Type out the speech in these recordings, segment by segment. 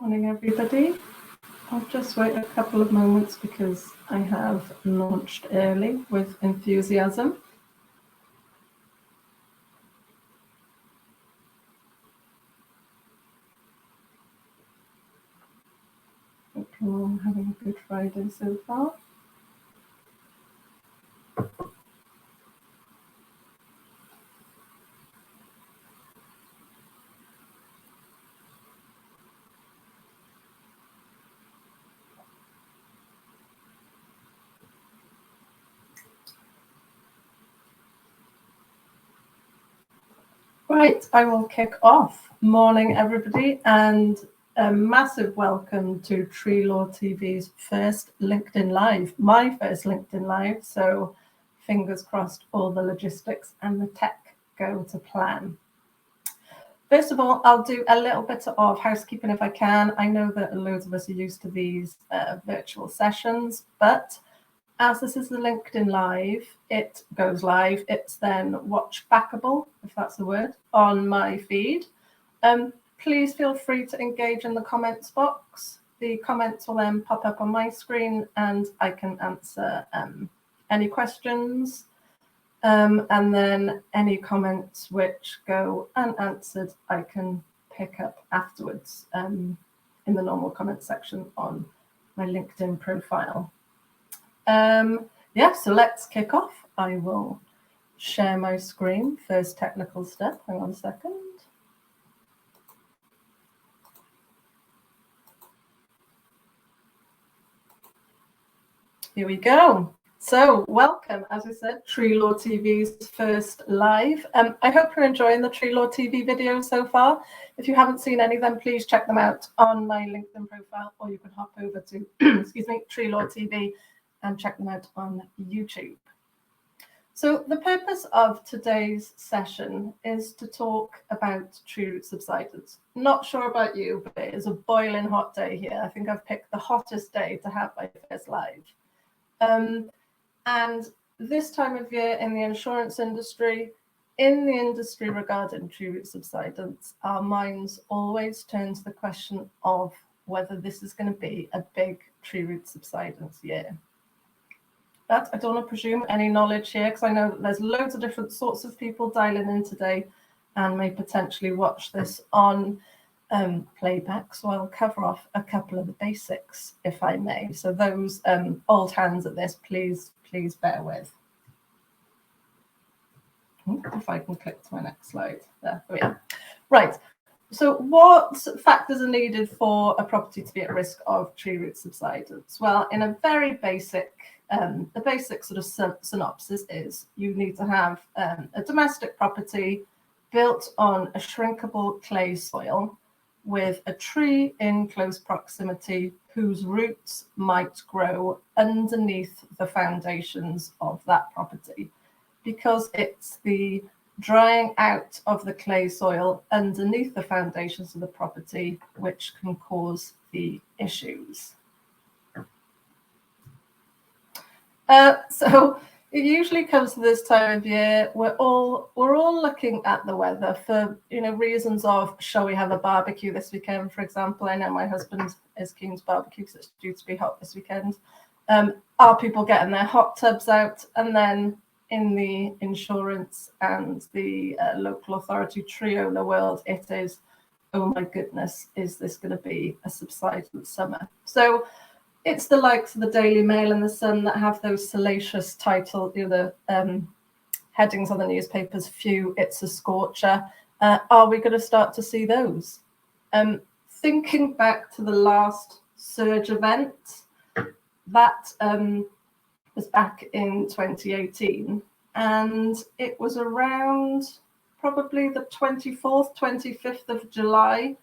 Morning, everybody. I'll just wait a couple of moments because I have launched early with enthusiasm. Hope you're all having a good Friday so far. Right, I will kick off. Morning, everybody, and a massive welcome to Tree Law TV's first LinkedIn Live, my first LinkedIn Live. So fingers crossed all the logistics and the tech go to plan. First of all, I'll do a little bit of housekeeping if I can. I know that loads of us are used to these virtual sessions, but as this is the LinkedIn Live, it goes live. It's then watch backable, if that's the word, on my feed. Please feel free to engage in the comments box. The comments will then pop up on my screen and I can answer any questions. And then any comments which go unanswered, I can pick up afterwards in the normal comment section on my LinkedIn profile. So let's kick off. I will share my screen. First technical step. Hang on a second. Here we go. So welcome, as I said, Tree Law TV's first live. I hope you're enjoying the Tree Law TV videos so far. If you haven't seen any of them, please check them out on my LinkedIn profile, or you can hop over to, Tree Law TV and check them out on YouTube. So the purpose of today's session is to talk about tree root subsidence. Not sure about you, but it is a boiling hot day here. I think I've picked the hottest day to have my first live. And this time of year in the insurance industry, regarding tree root subsidence, our minds always turn to the question of whether this is going to be a big tree root subsidence year. But I don't want to presume any knowledge here because I know that there's loads of different sorts of people dialing in today and may potentially watch this on playback. So I'll cover off a couple of the basics, if I may. So those old hands at this, please bear with. If I can click to my next slide. There we are. Right. So what factors are needed for a property to be at risk of tree root subsidence? Well, in a very basic, the basic sort of synopsis is you need to have a domestic property built on a shrinkable clay soil with a tree in close proximity whose roots might grow underneath the foundations of that property, because it's the drying out of the clay soil underneath the foundations of the property which can cause the issues. So it usually comes to this time of year. We're all looking at the weather for reasons of, shall we have a barbecue this weekend, for example. I know my husband is keen to barbecue because it's due to be hot this weekend. Are people getting their hot tubs out? And then in the insurance and the local authority triola world, it is, oh my goodness, is this going to be a subsidence summer? So it's the likes of the Daily Mail and the Sun that have those salacious titles, the headings on the newspapers, phew, it's a scorcher. Are we going to start to see those? Thinking back to the last surge event, that was back in 2018, and it was around probably the 24th, 25th of July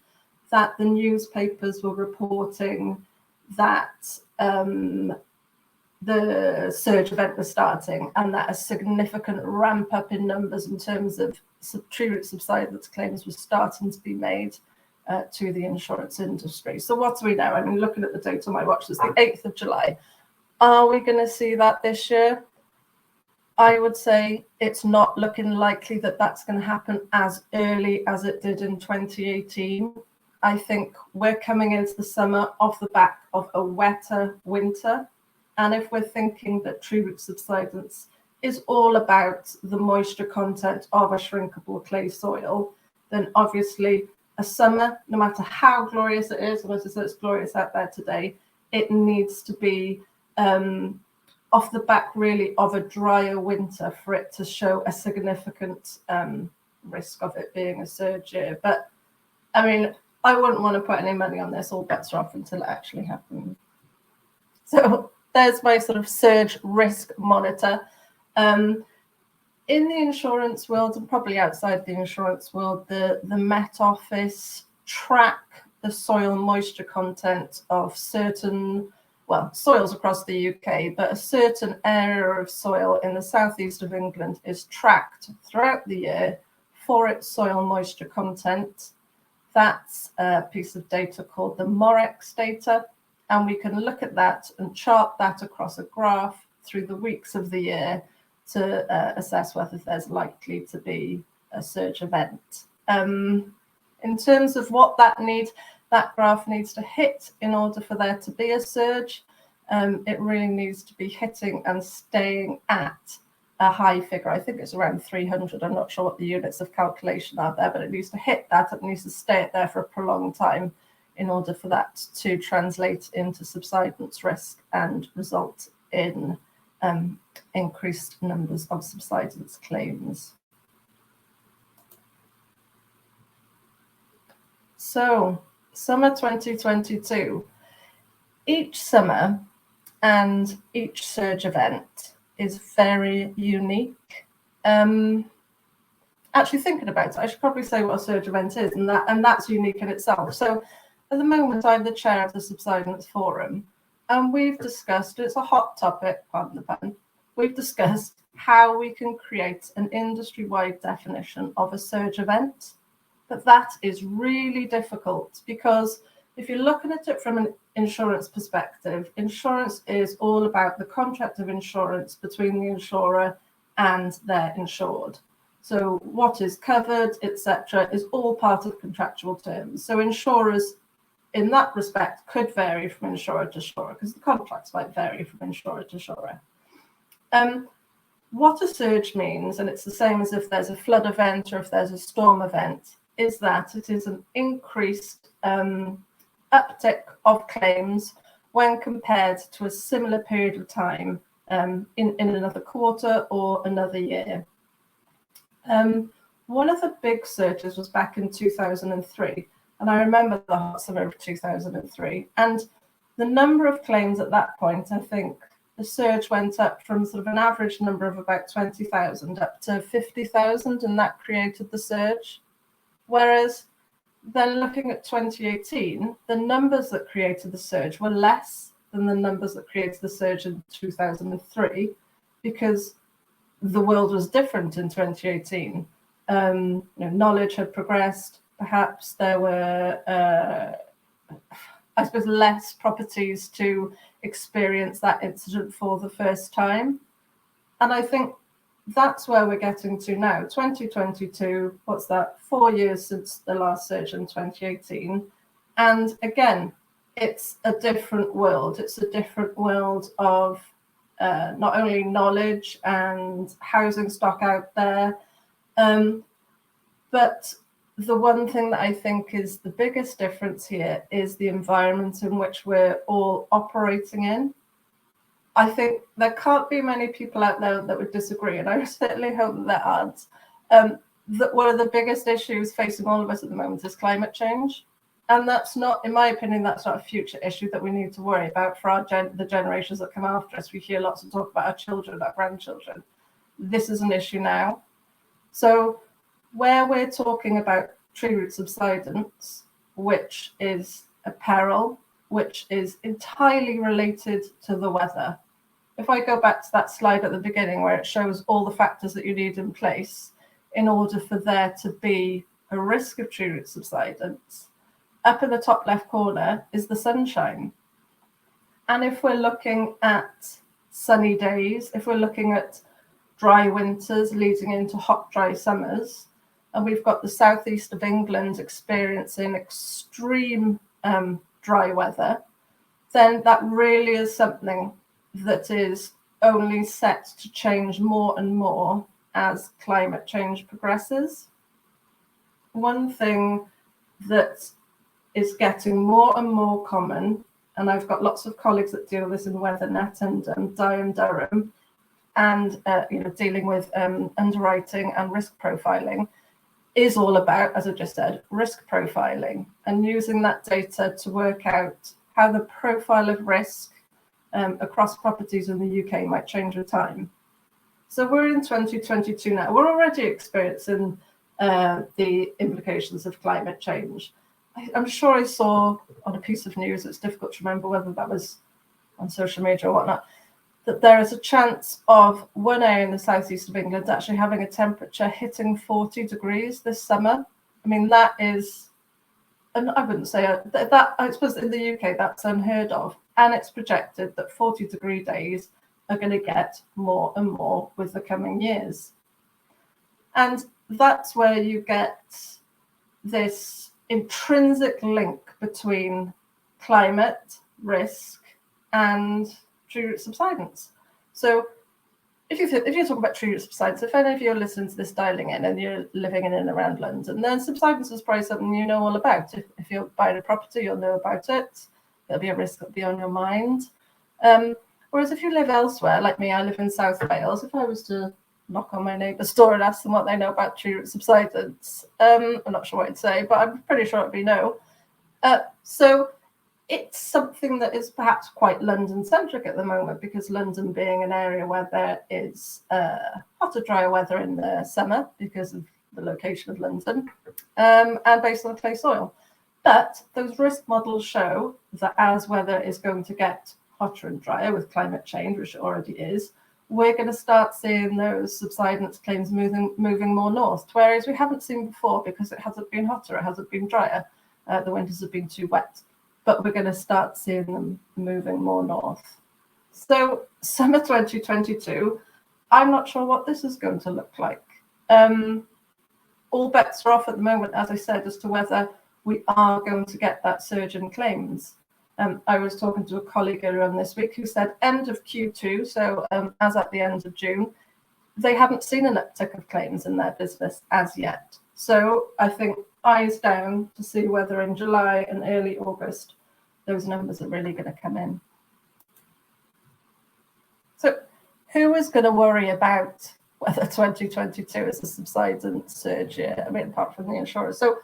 that the newspapers were reporting that the surge event was starting, and that a significant ramp up in numbers in terms of tree root subsidence claims was starting to be made to the insurance industry. So what do we know? I mean, looking at the date on my watch, it's the 8th of July. Are we going to see that this year? I would say it's not looking likely that that's going to happen as early as it did in 2018. I think we're coming into the summer off the back of a wetter winter. And if we're thinking that tree root subsidence is all about the moisture content of a shrinkable clay soil, then obviously a summer, no matter how glorious it is, and as I said, it's glorious out there today, it needs to be off the back really of a drier winter for it to show a significant risk of it being a surge year. But I mean, I wouldn't want to put any money on this. All bets are off until it actually happens. So there's my sort of surge risk monitor. In the insurance world, and probably outside the insurance world, the Met Office track the soil moisture content of certain, well, soils across the UK, but a certain area of soil in the southeast of England is tracked throughout the year for its soil moisture content. That's a piece of data called the Morex data, and we can look at that and chart that across a graph through the weeks of the year to assess whether there's likely to be a surge event. In terms of what that graph needs to hit in order for there to be a surge, it really needs to be hitting and staying at a high figure. I think it's around 300. I'm not sure what the units of calculation are there, but it needs to hit that. It needs to stay there for a prolonged time in order for that to translate into subsidence risk and result in increased numbers of subsidence claims. So, summer 2022. Each summer and each surge event is very unique. Actually thinking about it, I should probably say what a surge event is, and that's unique in itself. So at the moment, I'm the chair of the Subsidence Forum, and we've discussed, it's a hot topic, pardon the pun, we've discussed how we can create an industry-wide definition of a surge event. But that is really difficult because if you're looking at it from an insurance perspective, insurance is all about the contract of insurance between the insurer and their insured. So what is covered, etc., is all part of contractual terms. So insurers, in that respect, could vary from insurer to insurer because the contracts might vary from insurer to insurer. What a surge means, and it's the same as if there's a flood event or if there's a storm event, is that it is an increased uptick of claims when compared to a similar period of time in another quarter or another year. One of the big surges was back in 2003, and I remember the hot summer of 2003, and the number of claims at that point, I think the surge went up from sort of an average number of about 20,000 up to 50,000, and that created the surge. Whereas then looking at 2018, the numbers that created the surge were less than the numbers that created the surge in 2003 because the world was different in 2018. Knowledge had progressed. Perhaps there were, I suppose, less properties to experience that incident for the first time. And I think that's where we're getting to now. 2022, what's that? 4 years since the last surge in 2018. And again, it's a different world. It's a different world of not only knowledge and housing stock out there, but the one thing that I think is the biggest difference here is the environment in which we're all operating in. I think there can't be many people out there that would disagree, and I certainly hope that there aren't, that one of the biggest issues facing all of us at the moment is climate change. And that's not, in my opinion, that's not a future issue that we need to worry about for the generations that come after us. We hear lots of talk about our children, our grandchildren. This is an issue now. So where we're talking about tree root subsidence, which is a peril, which is entirely related to the weather. If I go back to that slide at the beginning where it shows all the factors that you need in place in order for there to be a risk of tree root subsidence, up in the top left corner is the sunshine. And if we're looking at sunny days, if we're looking at dry winters leading into hot, dry summers, and we've got the southeast of England experiencing extreme dry weather, then that really is something that is only set to change more and more as climate change progresses. One thing that is getting more and more common, and I've got lots of colleagues that deal with this in WeatherNet and Dye and Durham, and dealing with underwriting and risk profiling, is all about, as I just said, risk profiling and using that data to work out how the profile of risk across properties in the UK might change with time. So we're in 2022 now. We're already experiencing the implications of climate change. I'm sure I saw on a piece of news, it's difficult to remember whether that was on social media or whatnot, that there is a chance of one area in the southeast of England actually having a temperature hitting 40 degrees this summer. I mean, that is, and I wouldn't say that, I suppose in the UK that's unheard of. And it's projected that 40-degree days are going to get more and more with the coming years. And that's where you get this intrinsic link between climate risk and tree root subsidence. So if you talk about tree root subsidence, if any of you are listening to this dialing in and you're living in and around London, then subsidence is probably something you know all about. If you're buying a property, you'll know about it. There'll be a risk that'll be on your mind. Whereas if you live elsewhere, like me, I live in South Wales, if I was to knock on my neighbour's door and ask them what they know about tree root subsidence, I'm not sure what I'd say, but I'm pretty sure it'd be no. So it's something that is perhaps quite London-centric at the moment, because London being an area where there is hotter, drier weather in the summer because of the location of London, and based on clay soil. But those risk models show that as weather is going to get hotter and drier with climate change, which it already is, we're going to start seeing those subsidence claims moving more north to areas we haven't seen before because it hasn't been hotter, it hasn't been drier, the winters have been too wet. But we're going to start seeing them moving more north. So summer 2022, I'm not sure what this is going to look like. All bets are off at the moment, as I said, as to whether we are going to get that surge in claims. I was talking to a colleague earlier on this week who said end of Q2, so as at the end of June, they haven't seen an uptick of claims in their business as yet. So I think eyes down to see whether in July and early August those numbers are really going to come in. So who is going to worry about whether 2022 is a subsidence surge year? I mean, apart from the insurers. So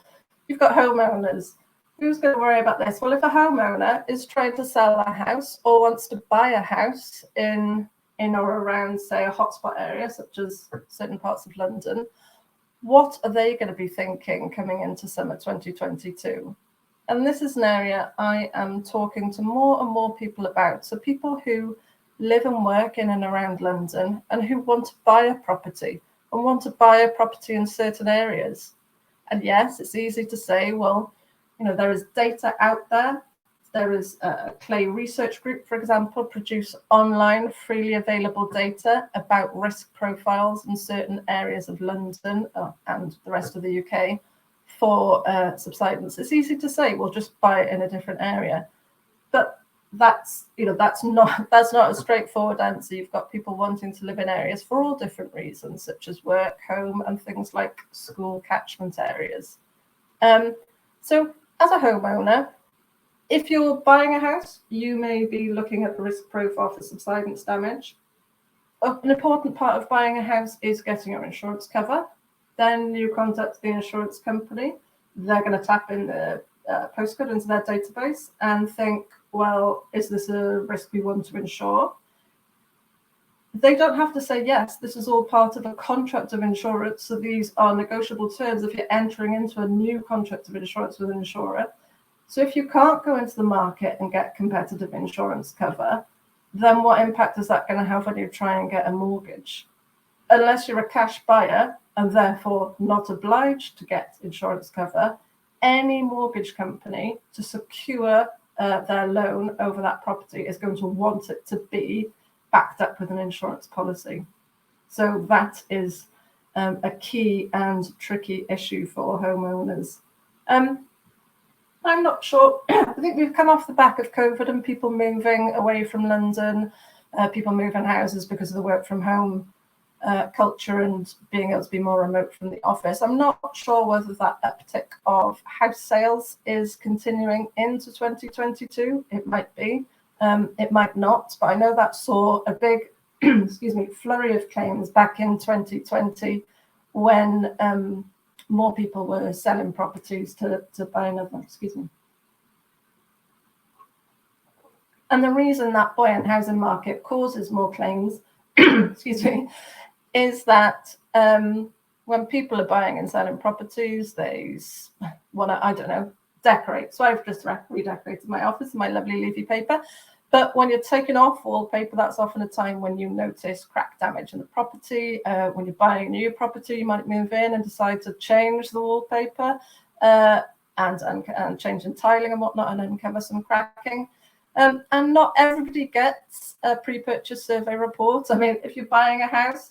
you've got homeowners. Who's going to worry about this? Well, if a homeowner is trying to sell a house or wants to buy a house in or around, say, a hotspot area, such as certain parts of London, what are they going to be thinking coming into summer 2022? And this is an area I am talking to more and more people about. So people who live and work in and around London and who want to buy a property and want to buy a property in certain areas. And yes, it's easy to say, well, there is data out there. There is a Clay Research Group, for example, produce online freely available data about risk profiles in certain areas of London and the rest of the UK for subsidence. It's easy to say, we'll just buy it in a different area. But that's not a straightforward answer. You've got people wanting to live in areas for all different reasons, such as work, home, and things like school catchment areas. So as a homeowner, if you're buying a house, you may be looking at the risk profile for subsidence damage. An important part of buying a house is getting your insurance cover. Then you contact the insurance company. They're going to tap in the postcode into their database and think, well, is this a risk we want to insure? They don't have to say yes. This is all part of a contract of insurance. So these are negotiable terms if you're entering into a new contract of insurance with an insurer. So if you can't go into the market and get competitive insurance cover, then what impact is that going to have when you try and get a mortgage? Unless you're a cash buyer and therefore not obliged to get insurance cover, any mortgage company to secure their loan over that property is going to want it to be backed up with an insurance policy. So that is a key and tricky issue for homeowners. I'm not sure. I think we've come off the back of COVID and people moving away from London, people moving houses because of the work from home culture and being able to be more remote from the office. I'm not sure whether that uptick of house sales is continuing into 2022. It might be, it might not, but I know that saw a big flurry of claims back in 2020 when more people were selling properties to buy another, And the reason that buoyant housing market causes more claims, is that when people are buying and selling properties, they want to, I don't know, decorate. So I've just redecorated my office, my lovely leafy paper. But when you're taking off wallpaper, that's often a time when you notice crack damage in the property. When you're buying a new property, you might move in and decide to change the wallpaper and change in tiling and whatnot and uncover some cracking. And not everybody gets a pre-purchase survey report. I mean, if you're buying a house,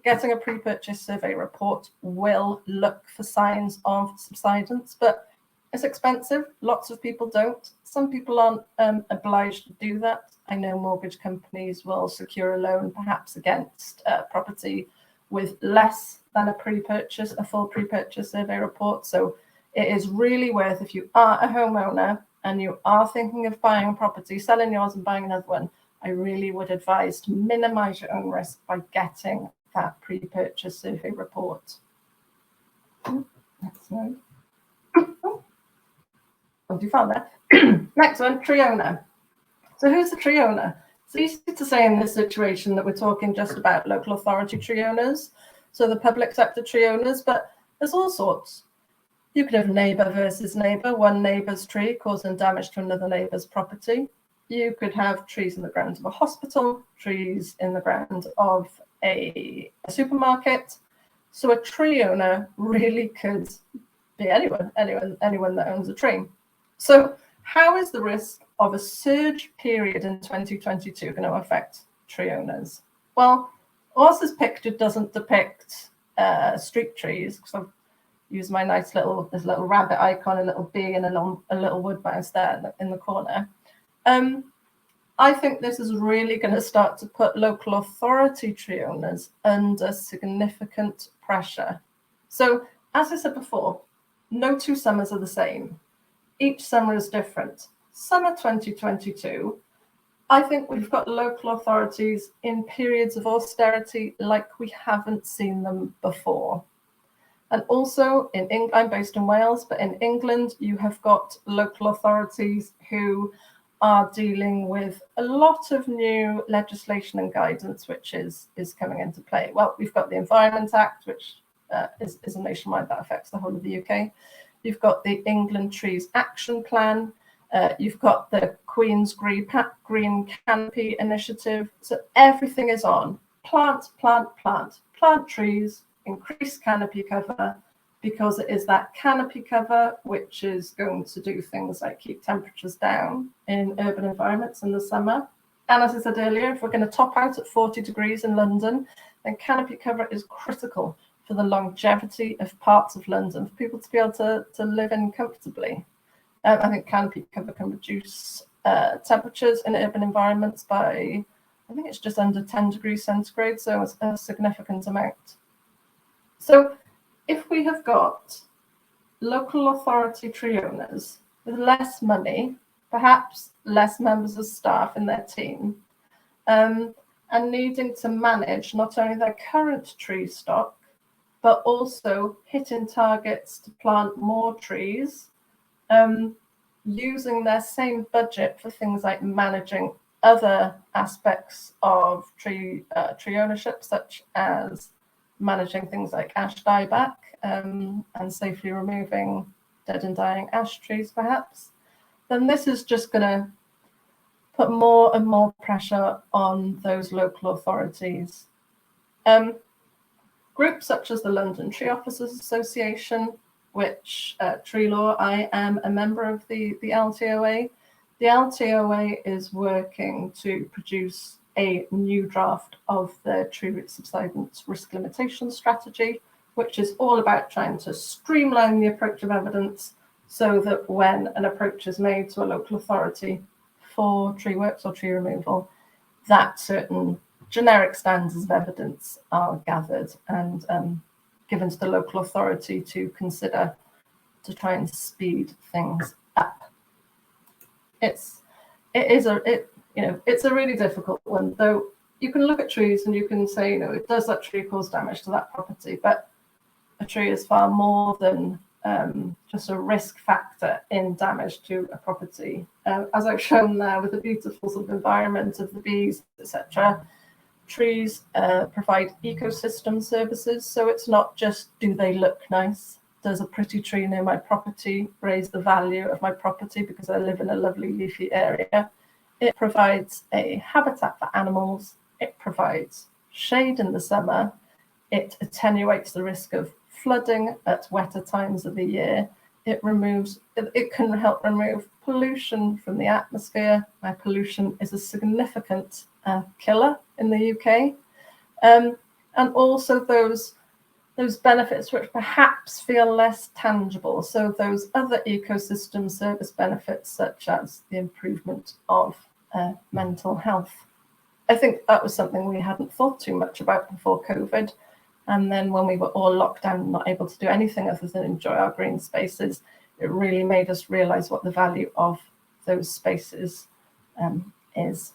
getting a pre-purchase survey report will look for signs of subsidence, but it's expensive. Lots of people don't. Some people aren't obliged to do that. I know mortgage companies will secure a loan perhaps against property with less than a full pre-purchase survey report. So it is really worth, if you are a homeowner and you are thinking of buying a property, selling yours and buying another one, I really would advise to minimize your own risk by getting that pre-purchase survey report. Next one. What you found there? Next one, tree owner. So who's the tree owner? It's easy to say in this situation that we're talking just about local authority tree owners, so the public sector tree owners, but there's all sorts. You could have neighbour versus neighbour, one neighbour's tree causing damage to another neighbour's property. You could have trees in the ground of a hospital, trees in the ground of a supermarket. So a tree owner really could be anyone that owns a tree. So how is the risk of a surge period in 2022 going to affect tree owners? Well, whilst this picture doesn't depict street trees, because I've used my nice little rabbit icon, a little bee and a little wood mouse there in the corner. I think this is really going to start to put local authority tree owners under significant pressure. So as I said before, no two summers are the same. Each summer is different. Summer 2022, I think we've got local authorities in periods of austerity like we haven't seen them before. And also, I'm based in Wales, but in England, you have got local authorities who are dealing with a lot of new legislation and guidance, which is coming into play. Well, we've got the Environment Act, which is a nationwide that affects the whole of the UK. You've got the England Trees Action Plan. You've got the Queen's Green Canopy Initiative. So everything is on. Plant trees, increase canopy cover, because it is that canopy cover which is going to do things like keep temperatures down in urban environments in the summer. And as I said earlier, if we're going to top out at 40 degrees in London, then canopy cover is critical for the longevity of parts of London, for people to be able to live in comfortably. I think canopy cover can reduce temperatures in urban environments by, I think it's just under 10 degrees centigrade, so it's a significant amount. So if we have got local authority tree owners with less money, perhaps less members of staff in their team, and needing to manage not only their current tree stock, but also hitting targets to plant more trees, using their same budget for things like managing other aspects of tree ownership, such as managing things like ash dieback and safely removing dead and dying ash trees, perhaps, then this is just going to put more and more pressure on those local authorities. Groups such as the London Tree Officers Association, which Tree Law, I am a member of the LTOA. The LTOA is working to produce a new draft of the tree root subsidence risk limitation strategy, which is all about trying to streamline the approach of evidence so that when an approach is made to a local authority for tree works or tree removal, that certain generic standards of evidence are gathered and given to the local authority to consider to try and speed things up. It's a really difficult one, though. You can look at trees and you can say, does that tree cause damage to that property? But a tree is far more than just a risk factor in damage to a property. As I've shown there with the beautiful sort of environment of the bees, etc., trees provide ecosystem services. So it's not just, do they look nice? Does a pretty tree near my property raise the value of my property because I live in a lovely leafy area? It provides a habitat for animals. It provides shade in the summer. It attenuates the risk of flooding at wetter times of the year. It can help remove pollution from the atmosphere. Pollution is a significant killer in the UK. And also those benefits which perhaps feel less tangible. So those other ecosystem service benefits, such as the improvement of mental health. I think that was something we hadn't thought too much about before COVID. And then when we were all locked down and not able to do anything other than enjoy our green spaces, it really made us realize what the value of those spaces is.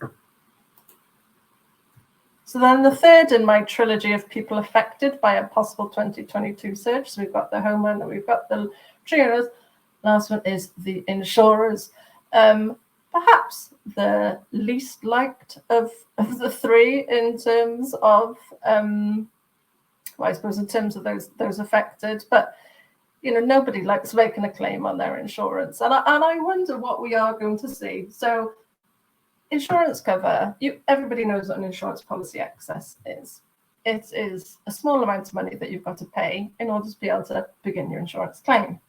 So then the third in my trilogy of people affected by a possible 2022 surge. So we've got the homeowner, we've got the tree owners. Last one is the insurers. Perhaps the least liked of the three in terms of, I suppose in terms of those affected. But nobody likes making a claim on their insurance, and I wonder what we are going to see. So insurance cover, everybody knows what an insurance policy excess is. It is a small amount of money that you've got to pay in order to be able to begin your insurance claim.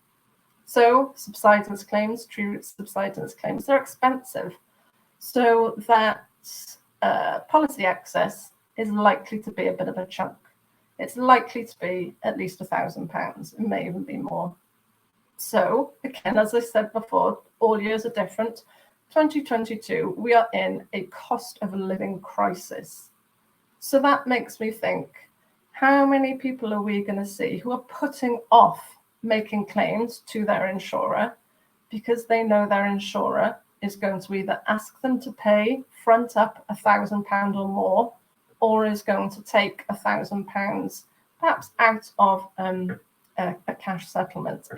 So subsidence claims, tree root subsidence claims, they're expensive. So that policy excess is likely to be a bit of a chunk. It's likely to be at least £1,000. It may even be more. So again, as I said before, all years are different. 2022, we are in a cost of living crisis. So that makes me think, how many people are we going to see who are putting off making claims to their insurer because they know their insurer is going to either ask them to pay front up £1,000 or more, or is going to take £1,000 perhaps out of a cash settlement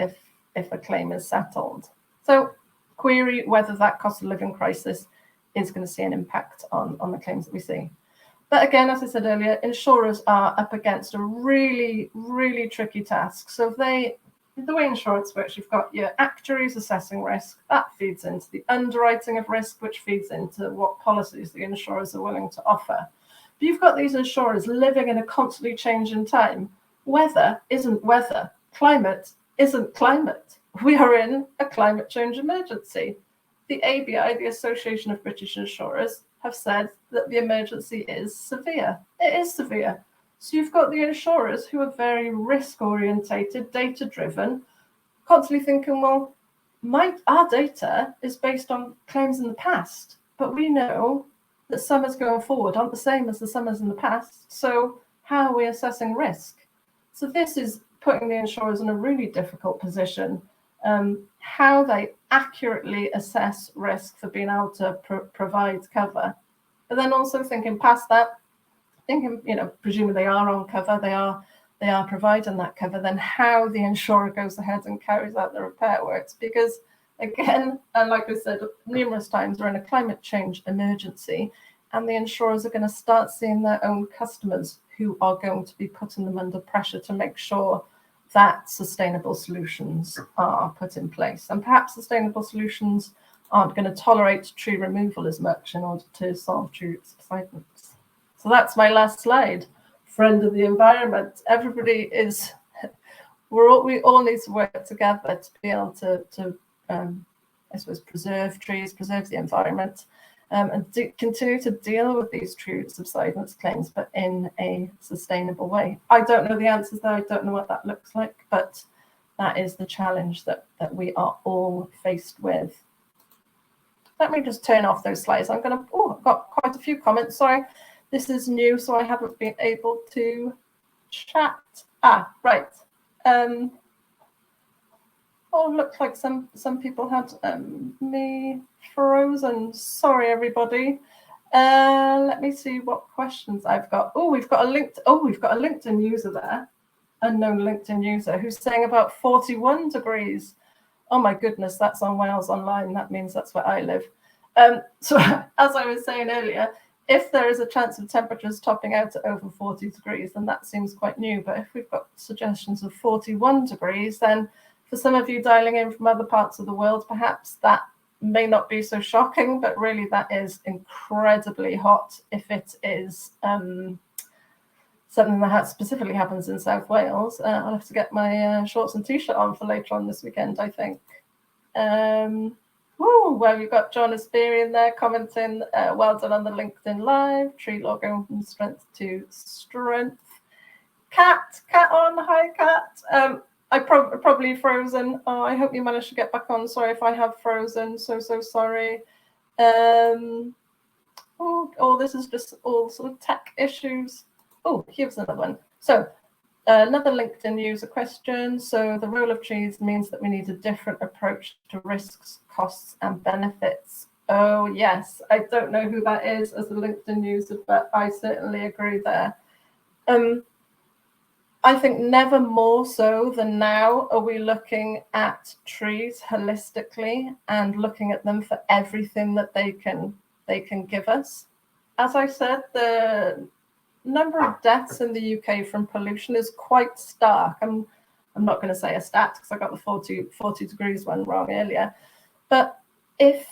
if a claim is settled. So query whether that cost of living crisis is going to see an impact on the claims that we see. But again, as I said earlier, insurers are up against a really, really tricky task. So the way insurance works, you've got your actuaries assessing risk, that feeds into the underwriting of risk, which feeds into what policies the insurers are willing to offer. But you've got these insurers living in a constantly changing time. Weather isn't weather. Climate isn't climate. We are in a climate change emergency. The ABI, the Association of British Insurers, have said that the emergency is severe. It is severe. So you've got the insurers who are very risk-orientated, data-driven, constantly thinking, well, our data is based on claims in the past, but we know that summers going forward aren't the same as the summers in the past. So how are we assessing risk? So this is putting the insurers in a really difficult position. How they accurately assess risk for being able to provide cover, but then also thinking past that, presuming they are on cover, they are providing that cover, then how the insurer goes ahead and carries out the repair works. Because again, and like I said numerous times, we're in a climate change emergency, and the insurers are going to start seeing their own customers who are going to be putting them under pressure to make sure that sustainable solutions are put in place. And perhaps sustainable solutions aren't going to tolerate tree removal as much in order to solve tree root subsidence. So that's my last slide. Friend of the environment. Everybody is, we all need to work together to be able to I suppose, preserve trees, preserve the environment. and continue to deal with these true subsidence claims, but in a sustainable way. I don't know the answers there. I don't know what that looks like, but that is the challenge that we are all faced with. Let me just turn off those slides. I've got quite a few comments. Sorry, this is new, so I haven't been able to chat. Right. Looks like some people had me frozen. Sorry, everybody. Let me see what questions I've got. We've got a LinkedIn user there, unknown LinkedIn user, who's saying about 41 degrees. Oh my goodness, that's on Wales Online. That means that's where I live. So as I was saying earlier, if there is a chance of temperatures topping out at over 40 degrees, then that seems quite new. But if we've got suggestions of 41 degrees, then for some of you dialing in from other parts of the world, perhaps that may not be so shocking, but really that is incredibly hot if it is something that specifically happens in South Wales. I'll have to get my shorts and t-shirt on for later on this weekend, I think. Well, you've got John Asperian there commenting, well done on the LinkedIn Live, tree law going from strength to strength. Cat on, hi Cat. I probably frozen. Oh, I hope you managed to get back on. Sorry if I have frozen. So sorry. This is just all sort of tech issues. Here's another one. So another LinkedIn user question. So the role of trees means that we need a different approach to risks, costs, and benefits. Oh, yes. I don't know who that is as a LinkedIn user, but I certainly agree there. I think never more so than now are we looking at trees holistically and looking at them for everything that they can give us. As I said, the number of deaths in the UK from pollution is quite stark. I'm not going to say a stat because I got the 40 degrees one wrong earlier. But if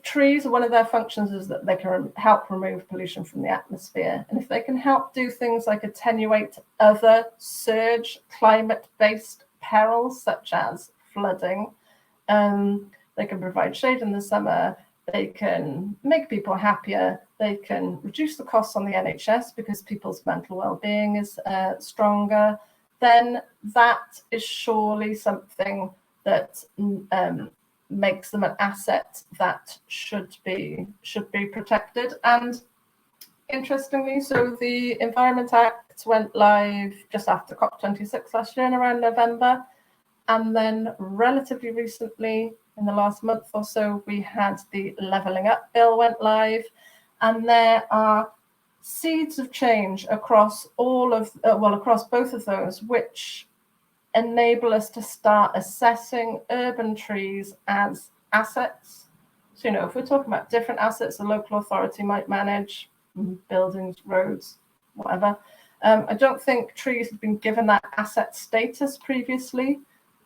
trees, one of their functions is that they can help remove pollution from the atmosphere. And if they can help do things like attenuate other surge climate-based perils, such as flooding, they can provide shade in the summer, they can make people happier, they can reduce the costs on the NHS because people's mental well-being is stronger, then that is surely something that makes them an asset that should be protected. And interestingly, so the Environment Act went live just after COP26 last year in around November, and then relatively recently, in the last month or so, we had the Levelling Up Bill went live, and there are seeds of change across across both of those, which enable us to start assessing urban trees as assets. So, if we're talking about different assets a local authority might manage, buildings, roads, whatever, I don't think trees have been given that asset status previously,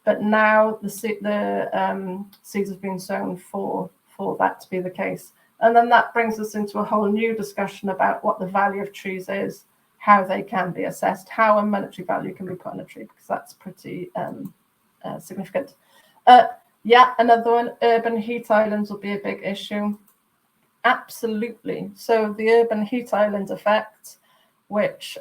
but now the seeds have been sown for that to be the case. And then that brings us into a whole new discussion about what the value of trees is, how they can be assessed, how a monetary value can be put on a tree, because that's pretty significant. Another one, urban heat islands will be a big issue. Absolutely. So the urban heat island effect, which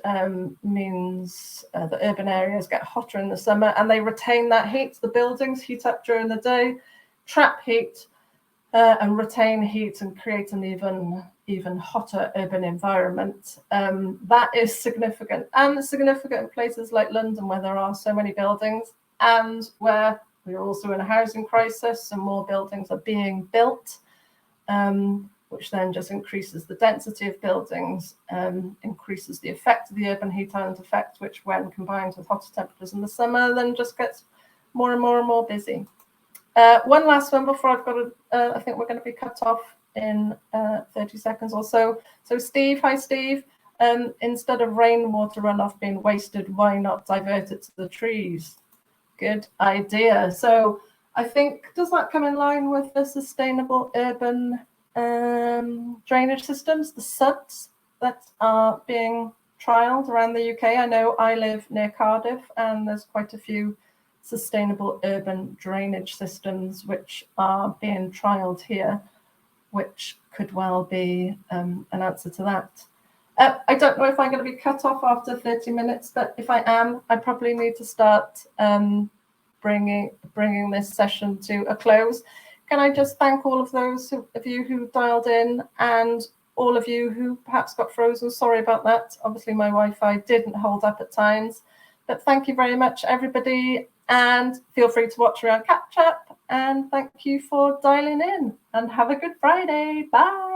means the urban areas get hotter in the summer and they retain that heat. The buildings heat up during the day, trap heat, and retain heat and create an even hotter urban environment. That is significant, and significant in places like London where there are so many buildings and where we're also in a housing crisis and more buildings are being built, which then just increases the density of buildings, increases the effect of the urban heat island effect, which when combined with hotter temperatures in the summer then just gets more and more and more busy. One last one before I've got to, I think we're going to be cut off in 30 seconds or so. So Steve, hi Steve. Instead of rainwater runoff being wasted, why not divert it to the trees? Good idea. So I think, does that come in line with the sustainable urban drainage systems, the subs that are being trialled around the UK? I know I live near Cardiff and there's quite a few sustainable urban drainage systems which are being trialled here. which could well be an answer to that. I don't know if I'm going to be cut off after 30 minutes, but if I am, I probably need to start bringing this session to a close. Can I just thank all of those of you who dialed in, and all of you who perhaps got frozen? Sorry about that. Obviously, my Wi-Fi didn't hold up at times. But thank you very much, everybody. And feel free to watch around catch up. And thank you for dialing in. And have a good Friday. Bye.